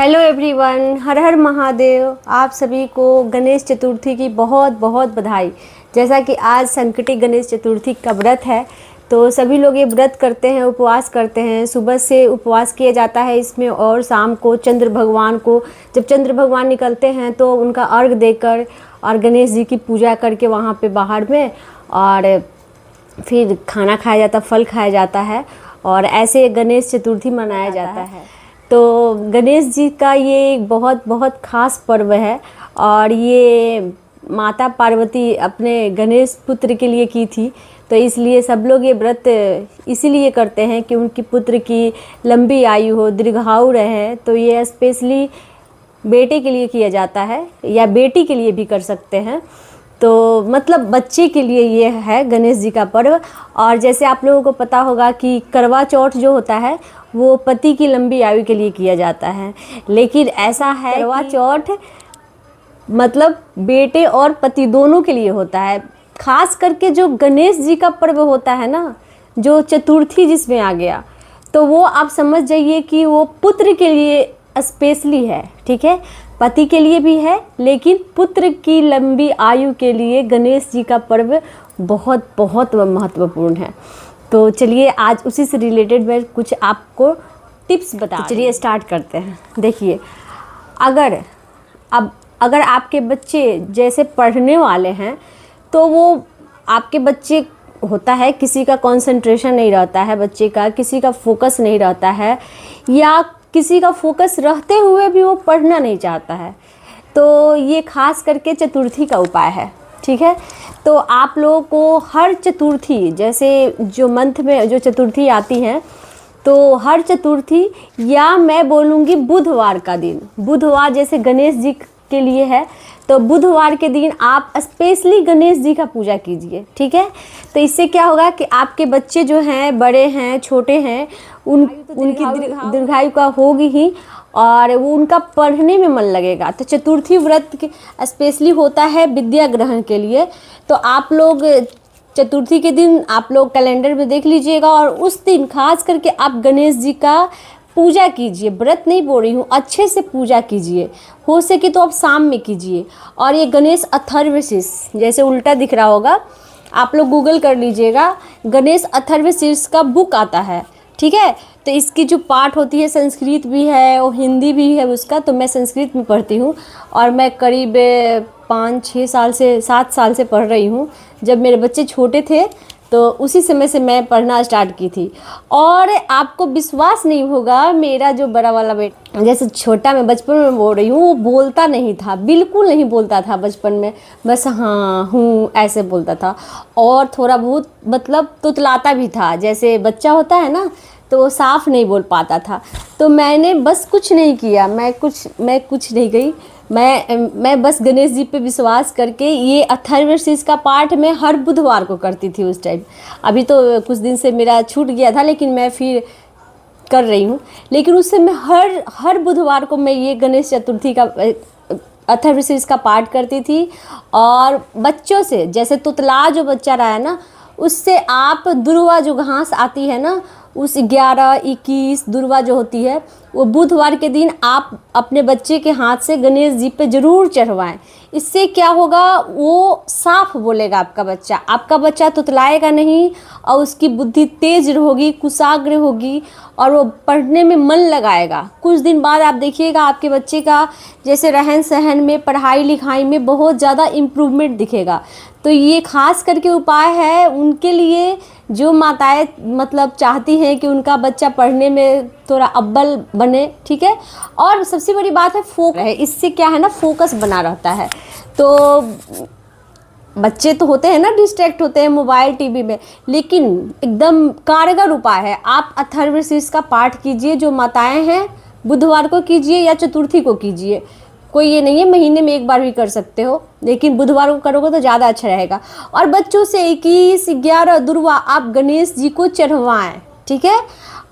Hello everyone, हर हर महादेव। आप सभी को गणेश चतुर्थी की बहुत बहुत बधाई। जैसा कि आज संकटी गणेश चतुर्थी का व्रत है, तो सभी लोग ये व्रत करते हैं, उपवास करते हैं। सुबह से उपवास किया जाता है इसमें, और शाम को चंद्र भगवान को, जब चंद्र भगवान निकलते हैं तो उनका अर्घ देकर और गणेश जी की पूजा करके वहाँ पे बाहर में, और फिर खाना खाया जाता, फल खाया जाता है, और ऐसे गणेश चतुर्थी मनाया जाता है। तो गणेश जी का ये एक बहुत बहुत ख़ास पर्व है, और ये माता पार्वती अपने गणेश पुत्र के लिए की थी। तो इसलिए सब लोग ये व्रत इसीलिए करते हैं कि उनकी पुत्र की लंबी आयु हो, दीर्घायु रहे। तो ये स्पेशली बेटे के लिए किया जाता है, या बेटी के लिए भी कर सकते हैं। तो मतलब बच्चे के लिए ये है गणेश जी का पर्व। और जैसे आप लोगों को पता होगा कि करवा चौथ जो होता है वो पति की लंबी आयु के लिए किया जाता है, लेकिन ऐसा है करवा चौथ मतलब बेटे और पति दोनों के लिए होता है। खास करके जो गणेश जी का पर्व होता है ना, जो चतुर्थी जिसमें आ गया, तो वो आप समझ जाइए कि वो पुत्र के लिए स्पेशली है। ठीक है, पति के लिए भी है, लेकिन पुत्र की लंबी आयु के लिए गणेश जी का पर्व बहुत बहुत महत्वपूर्ण है। तो चलिए आज उसी से रिलेटेड मैं कुछ आपको टिप्स बता, चलिए स्टार्ट करते हैं। देखिए, अगर आपके बच्चे जैसे पढ़ने वाले हैं, तो वो आपके बच्चे होता है किसी का कंसंट्रेशन नहीं रहता है, बच्चे का किसी का फोकस नहीं रहता है, या किसी का फोकस रहते हुए भी वो पढ़ना नहीं चाहता है। तो ये खास करके चतुर्थी का उपाय है। ठीक है, तो आप लोगों को हर चतुर्थी, जैसे जो मंथ में जो चतुर्थी आती हैं, तो हर चतुर्थी, या मैं बोलूँगी बुधवार का दिन, बुधवार जैसे गणेश जी के लिए है, तो बुधवार के दिन आप स्पेशली गणेश जी का पूजा कीजिए। ठीक है, तो इससे क्या होगा कि आपके बच्चे जो हैं, बड़े हैं, छोटे हैं, उनकी दीर्घायु का होगी ही, और वो उनका पढ़ने में मन लगेगा। तो चतुर्थी व्रत स्पेशली होता है विद्या ग्रहण के लिए। तो आप लोग चतुर्थी के दिन आप लोग कैलेंडर में देख लीजिएगा, और उस दिन खास करके आप गणेश जी का पूजा कीजिए। व्रत नहीं बोल रही हूँ, अच्छे से पूजा कीजिए। हो सके तो आप शाम में कीजिए। और ये गणेश अथर्वशीर्ष जैसे उल्टा दिख रहा होगा, आप लोग गूगल कर लीजिएगा, गणेश अथर्वशीर्ष का बुक आता है। ठीक है, तो इसकी जो पाठ होती है, संस्कृत भी है और हिंदी भी है उसका। तो मैं संस्कृत में पढ़ती हूँ, और मैं करीब 5-6 साल से 7 साल से पढ़ रही हूँ। जब मेरे बच्चे छोटे थे तो उसी समय से मैं पढ़ना स्टार्ट की थी। और आपको विश्वास नहीं होगा, मेरा जो बड़ा वाला बेटा, जैसे छोटा मैं बचपन में बोल रही हूँ, वो बोलता नहीं था, बिल्कुल नहीं बोलता था बचपन में, बस हाँ हूँ ऐसे बोलता था। और थोड़ा बहुत मतलब तुतलाता भी था, जैसे बच्चा होता है ना, तो वो साफ नहीं बोल पाता था। तो मैंने बस कुछ नहीं किया, मैं कुछ नहीं गई, मैं बस गणेश जी पे विश्वास करके ये अथर्वशीर्ष का पाठ मैं हर बुधवार को करती थी उस टाइम। अभी तो कुछ दिन से मेरा छूट गया था, लेकिन मैं फिर कर रही हूँ। लेकिन उससे मैं हर बुधवार को मैं ये गणेश चतुर्थी का अथर्वशीर्ष का पाठ करती थी। और बच्चों से, जैसे तुतला जो बच्चा रहा है ना, उससे आप दुर्वा जो घास आती है ना, उस 11-21 दुर्वा जो होती है, वो बुधवार के दिन आप अपने बच्चे के हाथ से गणेश जी पे ज़रूर चढ़वाएं। इससे क्या होगा, वो साफ बोलेगा आपका बच्चा तुतलाएगा नहीं, और उसकी बुद्धि तेज होगी, कुशाग्र होगी, और वो पढ़ने में मन लगाएगा। कुछ दिन बाद आप देखिएगा आपके बच्चे का जैसे रहन सहन में, पढ़ाई लिखाई में बहुत ज़्यादा इम्प्रूवमेंट दिखेगा। तो ये खास करके उपाय है उनके लिए जो माताएं मतलब चाहती हैं कि उनका बच्चा पढ़ने में थोड़ा अव्वल बने। ठीक है, और सबसे बड़ी बात है फोकस है, इससे क्या है ना, फोकस बना रहता है। तो बच्चे तो होते हैं ना, डिस्ट्रैक्ट होते हैं मोबाइल टीवी में, लेकिन एकदम कारगर उपाय है। आप अथर्वशीर्ष का पाठ कीजिए, जो माताएं हैं बुधवार को कीजिए या चतुर्थी को कीजिए, कोई ये नहीं है, महीने में एक बार भी कर सकते हो, लेकिन बुधवार को करोगे तो ज़्यादा अच्छा रहेगा। और बच्चों से 21-11 दुर्वा आप गणेश जी को चढ़वाएं। ठीक है,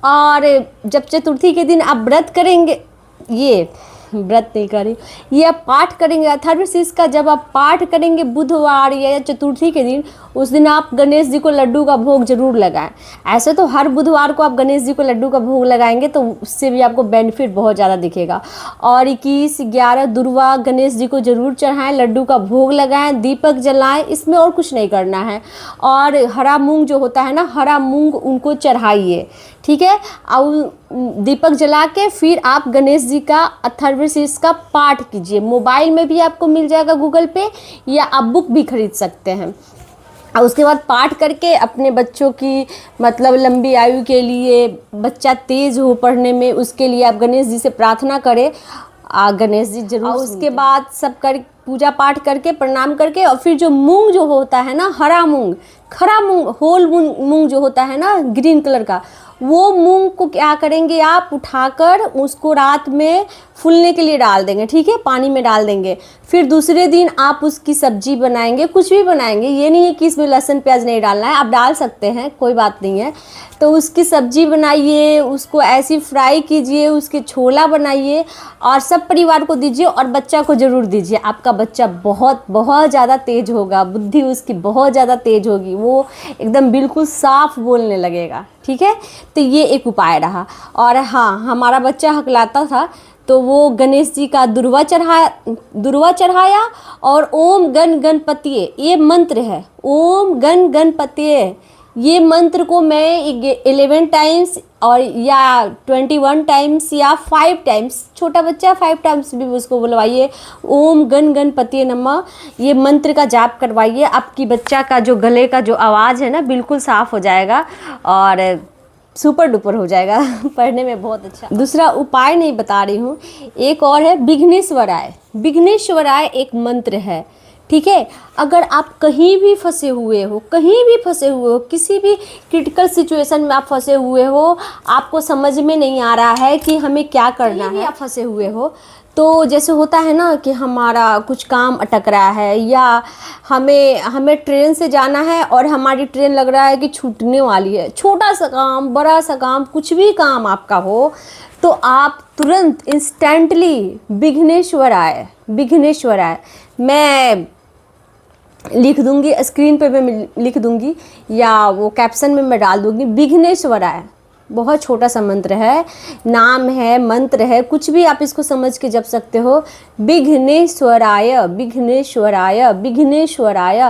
और जब चतुर्थी के दिन आप व्रत करेंगे, ये व्रत नहीं करें, ये आप पाठ करेंगे अथर्वशीर्ष का, जब आप पाठ करेंगे बुधवार या चतुर्थी के दिन, उस दिन आप गणेश जी को लड्डू का भोग जरूर लगाएं। ऐसे तो हर बुधवार को आप गणेश जी को लड्डू का भोग लगाएंगे तो उससे भी आपको बेनिफिट बहुत ज़्यादा दिखेगा। और 21/11 दुर्वा गणेश जी को जरूर चढ़ाएं, लड्डू का भोग लगाएं, दीपक जलाएं, इसमें और कुछ नहीं करना है। और हरा मूंग जो होता है ना, हरा मूंग उनको चढ़ाइए, ठीक है। और दीपक जला के फिर आप गणेश जी का अथर्वशीर्ष का पाठ कीजिए। मोबाइल में भी आपको मिल जाएगा गूगल पे, या आप बुक भी खरीद सकते हैं। और उसके बाद पाठ करके अपने बच्चों की मतलब लंबी आयु के लिए, बच्चा तेज हो पढ़ने में, उसके लिए आप गणेश जी से प्रार्थना करें। गणेश जी जरूर। और उसके बाद सब कर पूजा पाठ करके प्रणाम करके, और फिर जो मूंग जो होता है ना, हरा मूंग, खरा मूंग, होल मूंग जो होता है ना ग्रीन कलर का, वो मूंग को क्या करेंगे आप उठाकर उसको रात में फूलने के लिए डाल देंगे, ठीक है, पानी में डाल देंगे। फिर दूसरे दिन आप उसकी सब्जी बनाएंगे, कुछ भी बनाएंगे, ये नहीं है कि इसमें लहसुन प्याज नहीं डालना है, आप डाल सकते हैं, कोई बात नहीं है। तो उसकी सब्जी बनाइए, उसको ऐसी फ्राई कीजिए, उसके छोला बनाइए और सब परिवार को दीजिए, और बच्चा को ज़रूर दीजिए। आपका बच्चा बहुत बहुत ज़्यादा तेज होगा, बुद्धि उसकी बहुत ज़्यादा तेज होगी, वो एकदम बिल्कुल साफ बोलने लगेगा, ठीक है। तो ये एक उपाय रहा। और हाँ, हमारा बच्चा हकलाता था तो वो गणेश जी का दुर्वा चढ़ाया और ओम गण गणपतिये, ये मंत्र है, ओम गण गणपतिये, ये मंत्र को मैं 11 टाइम्स और या 21 टाइम्स या 5 टाइम्स, छोटा बच्चा 5 टाइम्स भी उसको बुलवाइए, ओम गण गणपतिये नमः, ये मंत्र का जाप करवाइए। आपकी बच्चा का जो गले का जो आवाज़ है ना बिल्कुल साफ़ हो जाएगा और सुपर डुपर हो जाएगा, पढ़ने में बहुत अच्छा। दूसरा उपाय नहीं बता रही हूँ, एक और है विघ्नेश्वराय। विघ्नेश्वराय एक मंत्र है, ठीक है। अगर आप कहीं भी फंसे हुए हो, किसी भी क्रिटिकल सिचुएशन में आप फंसे हुए हो, आपको समझ में नहीं आ रहा है कि हमें क्या करना है, आप फंसे हुए हो, तो जैसे होता है ना कि हमारा कुछ काम अटक रहा है, या हमें ट्रेन से जाना है और हमारी ट्रेन लग रहा है कि छूटने वाली है, छोटा सा काम, बड़ा सा काम, कुछ भी काम आपका हो, तो आप तुरंत इंस्टेंटली विघ्नेश्वराय, मैं लिख दूंगी, स्क्रीन पे मैं लिख दूंगी या वो कैप्शन में मैं डाल दूंगी, विघ्नेश्वराय। बहुत छोटा सा मंत्र है, नाम है, मंत्र है, कुछ भी आप इसको समझ के जप सकते हो। विघ्नेश्वराय, विघ्नेश्वराय, विघ्नेश्वराय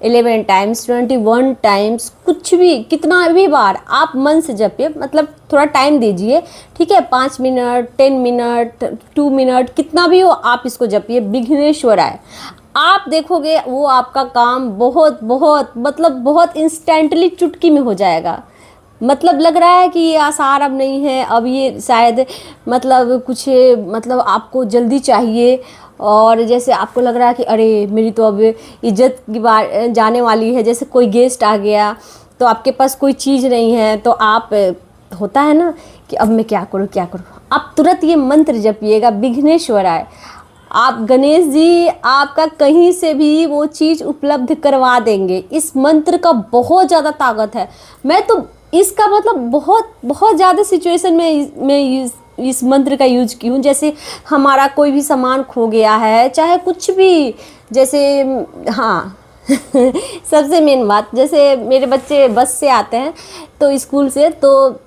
11 टाइम्स, 21 टाइम्स, कुछ भी, कितना भी बार आप मन से जपिए, मतलब थोड़ा टाइम दीजिए, ठीक है, 5 मिनट, 10 मिनट, 2 मिनट, कितना भी हो आप इसको जपिए, विघ्नेश्वराय। आप देखोगे वो आपका काम बहुत बहुत मतलब बहुत इंस्टेंटली चुटकी में हो जाएगा। मतलब लग रहा है कि ये आसार अब नहीं है, अब ये शायद मतलब कुछ मतलब आपको जल्दी चाहिए, और जैसे आपको लग रहा है कि अरे मेरी तो अब इज्जत की बात जाने वाली है, जैसे कोई गेस्ट आ गया तो आपके पास कोई चीज़ नहीं है, तो आप होता है ना कि अब मैं क्या करूँ, आप तुरंत ये मंत्र जपिएगा, विघ्नेश्वराय। आप गणेश जी आपका कहीं से भी वो चीज़ उपलब्ध करवा देंगे। इस मंत्र का बहुत ज़्यादा ताकत है। मैं तो इसका मतलब बहुत बहुत ज़्यादा सिचुएशन में मैं इस मंत्र का यूज की हूँ। जैसे हमारा कोई भी सामान खो गया है, चाहे कुछ भी, जैसे हाँ सबसे मेन बात, जैसे मेरे बच्चे बस से आते हैं तो स्कूल से, तो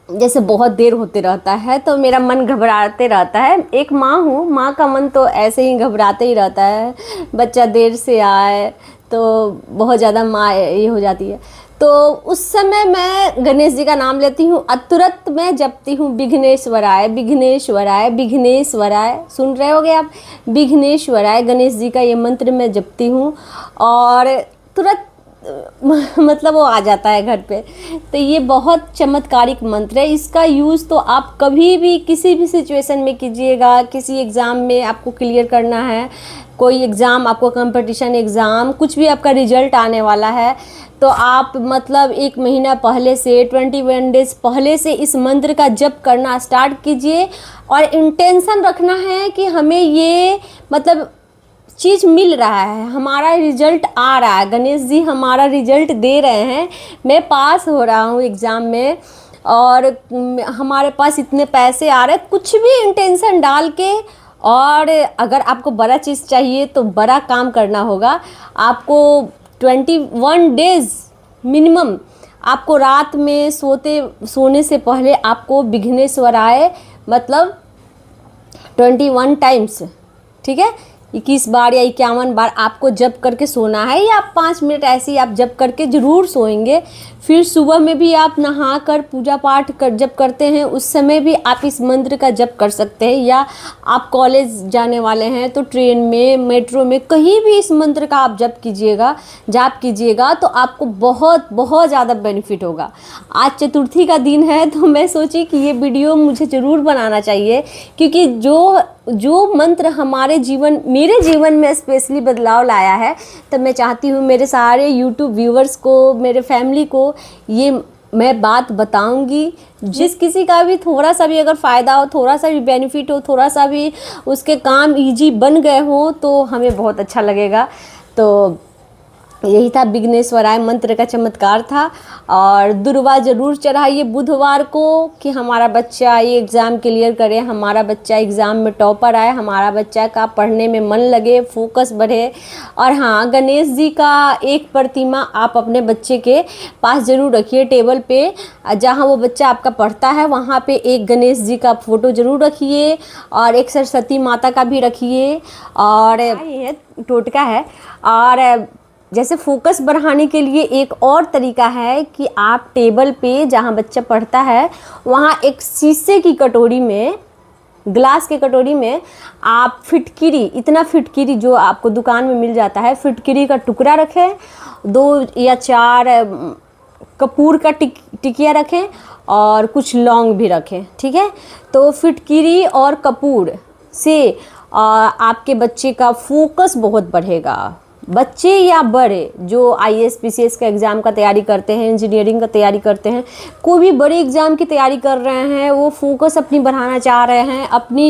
जैसे बहुत देर होते रहता है तो मेरा मन घबराते रहता है। एक माँ हूँ, माँ का मन तो ऐसे ही घबराते ही रहता है, बच्चा देर से आए तो बहुत ज़्यादा माँ ये हो जाती है। तो उस समय मैं गणेश जी का नाम लेती हूँ और तुरंत मैं जपती हूँ विघ्नेश्वराय, विघ्नेश्वराय, विघ्नेश्वराय। सुन रहे होगे आप, विघ्नेश्वराय गणेश जी का ये मंत्र मैं जपती हूँ और तुरंत मतलब वो आ जाता है घर पे। तो ये बहुत चमत्कारिक मंत्र है। इसका यूज़ तो आप कभी भी किसी भी सिचुएशन में कीजिएगा। किसी एग्ज़ाम में आपको क्लियर करना है, कोई एग्ज़ाम आपको कंपटीशन एग्ज़ाम, कुछ भी आपका रिजल्ट आने वाला है, तो आप मतलब 1 महीना पहले से, 21 डेज़ पहले से इस मंत्र का जप करना स्टार्ट कीजिए और इंटेंशन रखना है कि हमें ये मतलब चीज़ मिल रहा है, हमारा रिजल्ट आ रहा है, गणेश जी हमारा रिजल्ट दे रहे हैं, मैं पास हो रहा हूँ एग्ज़ाम में और हमारे पास इतने पैसे आ रहे हैं। कुछ भी इंटेंशन डाल के, और अगर आपको बड़ा चीज़ चाहिए तो बड़ा काम करना होगा। आपको 21 डेज मिनिमम आपको रात में सोने से पहले आपको विघ्नेश्वराय मतलब 21 टाइम्स, ठीक है, 21 बार या 51 बार आपको जप करके सोना है, या आप 5 मिनट ऐसे ही आप जप करके ज़रूर सोएंगे। फिर सुबह में भी आप नहा कर पूजा पाठ कर जप करते हैं, उस समय भी आप इस मंत्र का जप कर सकते हैं। या आप कॉलेज जाने वाले हैं तो ट्रेन में, मेट्रो में, कहीं भी इस मंत्र का आप जप कीजिएगा तो आपको बहुत बहुत ज़्यादा बेनिफिट होगा। आज चतुर्थी का दिन है तो मैं सोची कि ये वीडियो मुझे ज़रूर बनाना चाहिए, क्योंकि जो मंत्र मेरे जीवन में स्पेशली बदलाव लाया है, तो मैं चाहती हूँ मेरे सारे यूट्यूब व्यूवर्स को, मेरे फैमिली को ये मैं बात बताऊंगी। जिस किसी का भी थोड़ा सा भी अगर फ़ायदा हो, थोड़ा सा भी बेनिफिट हो, थोड़ा सा भी उसके काम इजी बन गए हों तो हमें बहुत अच्छा लगेगा। तो यही था, विघ्नेश्वराय मंत्र का चमत्कार था। और दुर्वा ज़रूर चढ़ाइए बुधवार को कि हमारा बच्चा ये एग्ज़ाम क्लियर करे, हमारा बच्चा एग्ज़ाम में टॉपर आए, हमारा बच्चा का पढ़ने में मन लगे, फोकस बढ़े। और हाँ, गणेश जी का एक प्रतिमा आप अपने बच्चे के पास ज़रूर रखिए, टेबल पे जहाँ वो बच्चा आपका पढ़ता है वहाँ पे एक गणेश जी का फ़ोटो ज़रूर रखिए, और एक सरस्वती माता का भी रखिए। और ये टोटका है। और जैसे फोकस बढ़ाने के लिए एक और तरीका है कि आप टेबल पे जहाँ बच्चा पढ़ता है वहाँ एक शीशे की कटोरी में, ग्लास की कटोरी में आप फिटकिरी, इतना फिटकिरी जो आपको दुकान में मिल जाता है, फिटकिरी का टुकड़ा रखें, 2 या 4 कपूर का टिकिया रखें, और कुछ लौंग भी रखें, ठीक है। तो फिटकिरी और कपूर से आपके बच्चे का फोकस बहुत बढ़ेगा। बच्चे या बड़े जो IAS PCS का एग्ज़ाम का तैयारी करते हैं, इंजीनियरिंग का तैयारी करते हैं, कोई भी बड़े एग्ज़ाम की तैयारी कर रहे हैं, वो फोकस अपनी बढ़ाना चाह रहे हैं, अपनी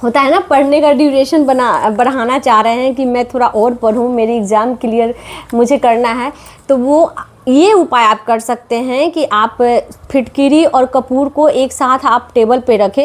होता है ना, पढ़ने का ड्यूरेशन बढ़ाना चाह रहे हैं कि मैं थोड़ा और पढूं, मेरी एग्ज़ाम क्लियर मुझे करना है, तो वो ये उपाय आप कर सकते हैं कि आप फिटकिरी और कपूर को एक साथ आप टेबल पे रखें।